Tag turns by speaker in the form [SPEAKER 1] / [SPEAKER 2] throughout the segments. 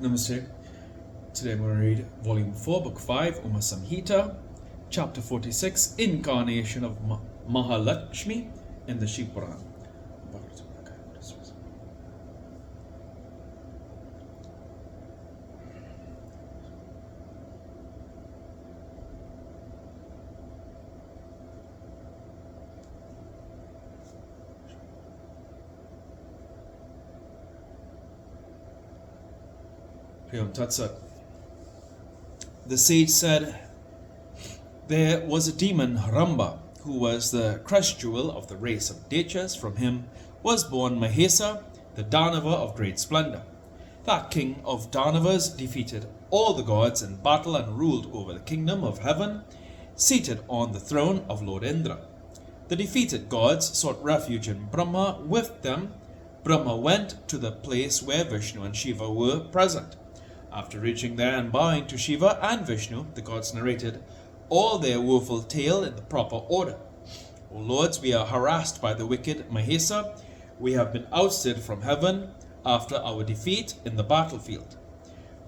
[SPEAKER 1] Namaste. Today I'm going to read Volume 4, Book 5, UmaSamhita, Chapter 46, Incarnation of Mahalakshmi in the Shiva Puran. Priyam Tatsat. The sage said, there was a demon, Ramba, who was the crest jewel of the race of Dechas. From him was born Mahesa, the Danava of great splendor. That king of Danavas defeated all the gods in battle and ruled over the kingdom of heaven, seated on the throne of Lord Indra. The defeated gods sought refuge in Brahma. With them, Brahma went to the place where Vishnu and Shiva were present. After reaching there and bowing to Shiva and Vishnu, the gods narrated all their woeful tale in the proper order. O lords, we are harassed by the wicked Mahesa. We have been ousted from heaven after our defeat in the battlefield.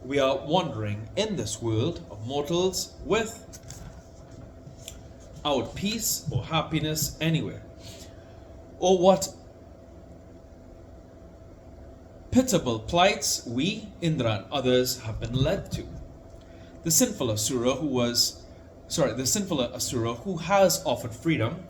[SPEAKER 1] We are wandering in this world of mortals without peace or happiness anywhere. Oh, what pitiable plights we, Indra and others, have been led to. The sinful Asura who has offered freedom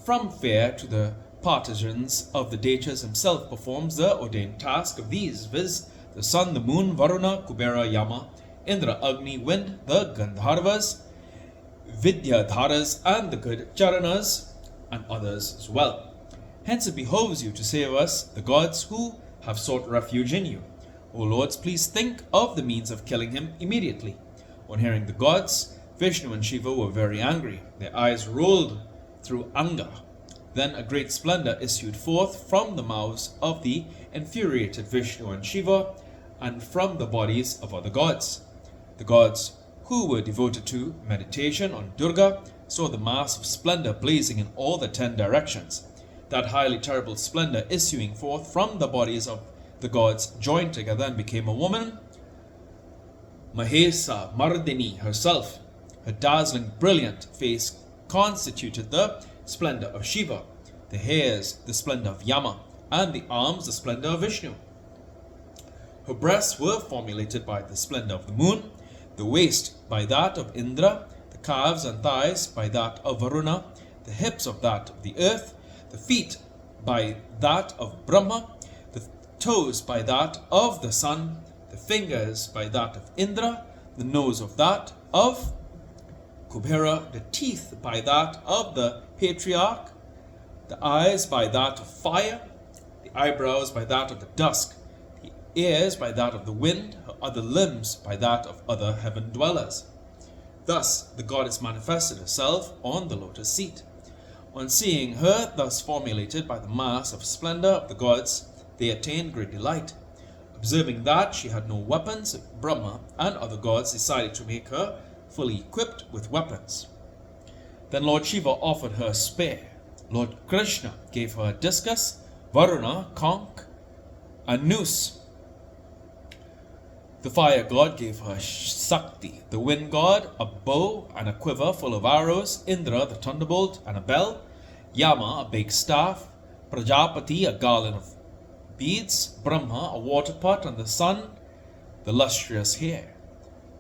[SPEAKER 1] from fear to the partisans of the Dechas himself performs the ordained task of these, viz. the sun, the moon, Varuna, Kubera, Yama, Indra, Agni, wind, the Gandharvas, Vidyadharas, and the good Charanas, and others as well. Hence it behoves you to save us, the gods who have sought refuge in you. O lords, please think of the means of killing him immediately. On hearing the gods, Vishnu and Shiva were very angry. Their eyes rolled through anger. Then a great splendor issued forth from the mouths of the infuriated Vishnu and Shiva, and from the bodies of other gods. The gods who were devoted to meditation on Durga saw the mass of splendor blazing in all the 10 directions. That highly terrible splendor issuing forth from the bodies of the gods joined together and became a woman, Mahesa Mardini herself. Her dazzling, brilliant face constituted the splendor of Shiva, the hairs the splendor of Yama, and the arms the splendor of Vishnu. Her breasts were formulated by the splendor of the moon, the waist by that of Indra, the calves and thighs by that of Varuna, the hips of that of the earth, the feet by that of Brahma, the toes by that of the sun, the fingers by that of Indra, the nose of that of Kubera, the teeth by that of the patriarch, the eyes by that of fire, the eyebrows by that of the dusk, the ears by that of the wind, her other limbs by that of other heaven dwellers. Thus the goddess manifested herself on the lotus seat. On seeing her thus formulated by the mass of splendor of the gods, they attained great delight. Observing that she had no weapons, Brahma and other gods decided to make her fully equipped with weapons. Then Lord Shiva offered her a spear. Lord Krishna gave her a discus, Varuna, conch, and noose. The fire god gave her Shakti, the wind god, a bow and a quiver full of arrows, Indra the thunderbolt and a bell, Yama a big staff, Prajapati a garland of beads, Brahma a water pot, and the sun the lustrous hair.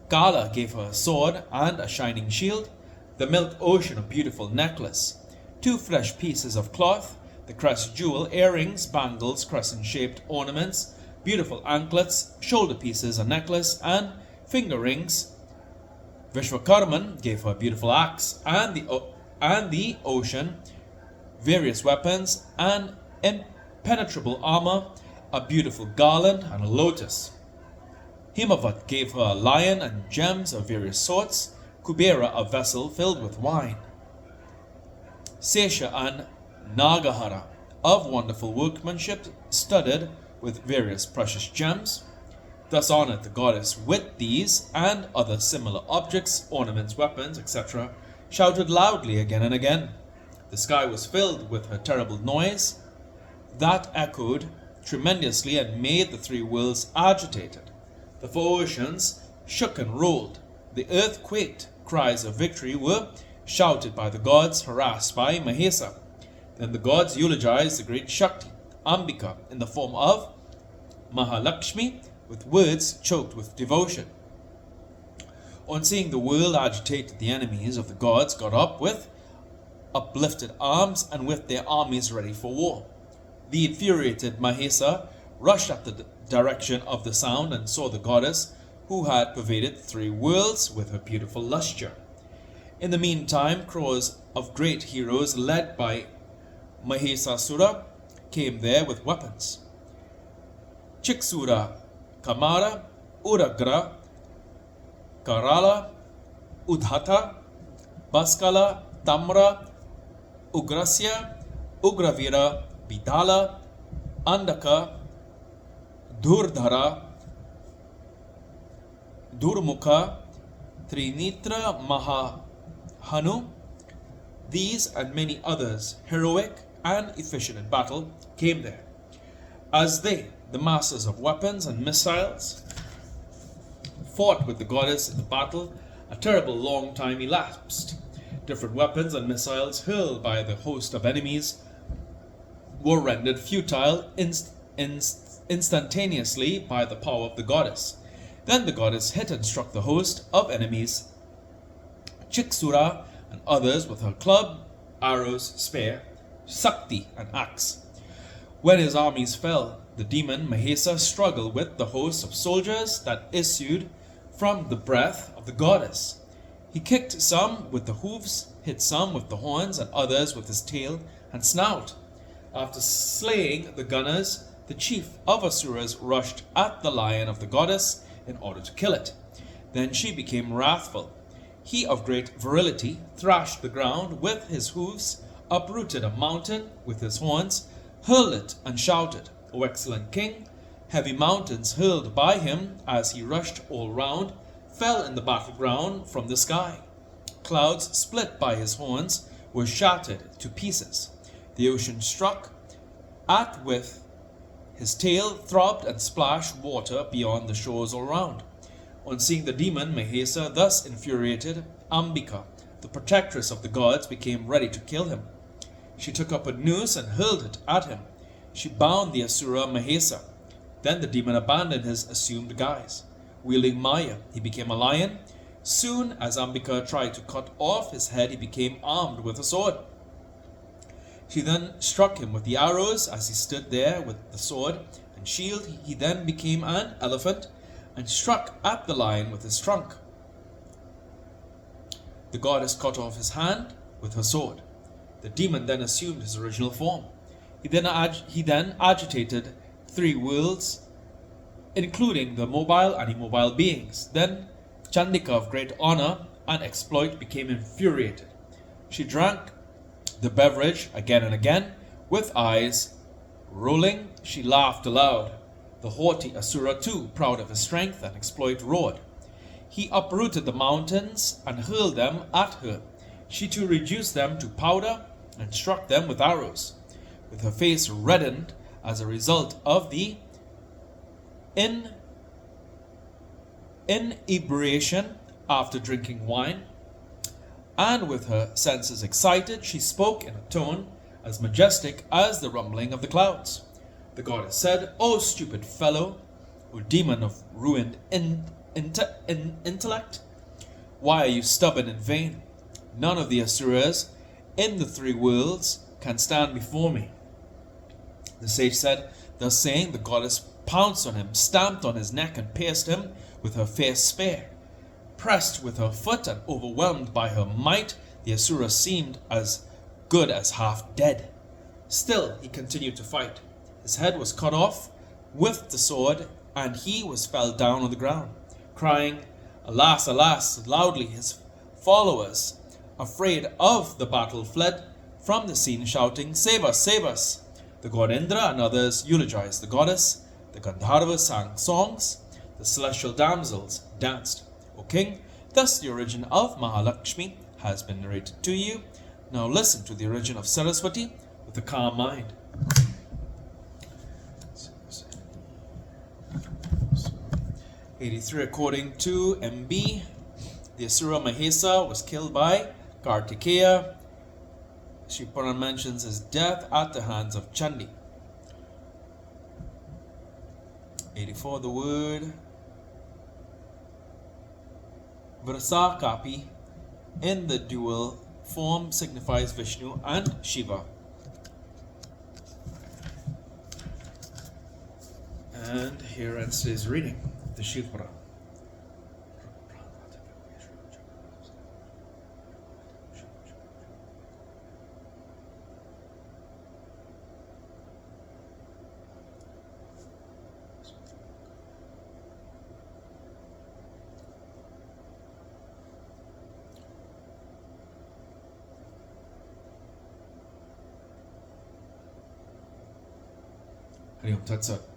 [SPEAKER 1] Kala gave her a sword and a shining shield, the milk ocean a beautiful necklace, 2 fresh pieces of cloth, the crest jewel, earrings, bangles, crescent-shaped ornaments, beautiful anklets, shoulder pieces, a necklace, and finger rings. Vishwakarman gave her a beautiful axe and the ocean, various weapons, and impenetrable armor, a beautiful garland, and a lotus. Himavat gave her a lion and gems of various sorts, Kubera a vessel filled with wine, Sesha and Nagahara of wonderful workmanship, studded with various precious gems. Thus honored the goddess with these and other similar objects, ornaments, weapons, etc., shouted loudly again and again. The sky was filled with her terrible noise that echoed tremendously and made the 3 worlds agitated. The four oceans shook and rolled. The earth quaked. Cries of victory were shouted by the gods harassed by Mahesa. Then the gods eulogized the great Shakti, Ambika, in the form of Mahalakshmi, with words choked with devotion. On seeing the world agitated, the enemies of the gods got up with uplifted arms and with their armies ready for war. The infuriated Mahesa rushed at the direction of the sound and saw the goddess who had pervaded 3 worlds with her beautiful lustre. In the meantime, crores of great heroes led by Mahesasura came there with weapons. Chiksura, Kamara, Uragra, Karala, Udhata, Baskala, Tamra, Ugrasya, Ugravira, Bidala, Andaka, Durdhara, Durmukha, Trinitra, Mahahanu. These and many others, heroic and efficient in battle, came there. As they, the masters of weapons and missiles, fought with the goddess in the battle, a terrible long time elapsed. Different weapons and missiles hurled by the host of enemies were rendered futile instantaneously by the power of the goddess. Then the goddess hit and struck the host of enemies, Chiksura and others, with her club, arrows, spear, Sakti, and axe. When his armies fell, the demon Mahesa struggled with the host of soldiers that issued from the breath of the goddess. He kicked some with the hooves, hit some with the horns, and others with his tail and snout. After slaying the gunners, the chief of Asuras rushed at the lion of the goddess in order to kill it. Then she became wrathful. He of great virility thrashed the ground with his hooves, uprooted a mountain with his horns, hurled it, and shouted, "O excellent king!" Heavy mountains hurled by him as he rushed all round fell in the battleground from the sky. Clouds split by his horns were shattered to pieces. The ocean struck at with his tail, throbbed and splashed water beyond the shores all round. On seeing the demon Mahesa thus infuriated, Ambika, the protectress of the gods, became ready to kill him. She took up a noose and hurled it at him. She bound the Asura Mahesa. Then the demon abandoned his assumed guise. Wielding Maya, he became a lion. Soon as Ambika tried to cut off his head, he became armed with a sword. She then struck him with the arrows as he stood there with the sword and shield. He then became an elephant and struck at the lion with his trunk. The goddess cut off his hand with her sword. The demon then assumed his original form. He then agitated 3 worlds, including the mobile and immobile beings. Then Chandika, of great honor and exploit, became infuriated. She drank the beverage again and again. With eyes rolling, she laughed aloud. The haughty Asura too, proud of his strength and exploit, roared. He uprooted the mountains and hurled them at her. She too reduced them to powder and struck them with arrows. With her face reddened as a result of the inebriation after drinking wine, and with her senses excited, she spoke in a tone as majestic as the rumbling of the clouds. The goddess said, "O stupid fellow, O demon of ruined intellect, why are you stubborn in vain? None of the Asuras in the 3 worlds can stand before me." The sage said, thus saying, the goddess pounced on him, stamped on his neck, and pierced him with her fierce spear. Pressed with her foot and overwhelmed by her might, the Asura seemed as good as half dead. Still he continued to fight. His head was cut off with the sword, and he fell down on the ground, crying, "Alas, alas!" loudly. His followers, afraid of the battle, fled from the scene, shouting, "Save us, save us!" The god Indra and others eulogized the goddess. The Gandharvas sang songs. The celestial damsels danced. O king, thus the origin of Mahalakshmi has been narrated to you. Now listen to the origin of Saraswati with a calm mind. 83. According to MB, the Asura Mahesa was killed by Kartikeya. Sri Puran mentions his death at the hands of Chandi. 84. The word Vrasakapi in the dual form signifies Vishnu and Shiva. And here ends today's reading, the Shiva Puran. Hari Om Tat Sat.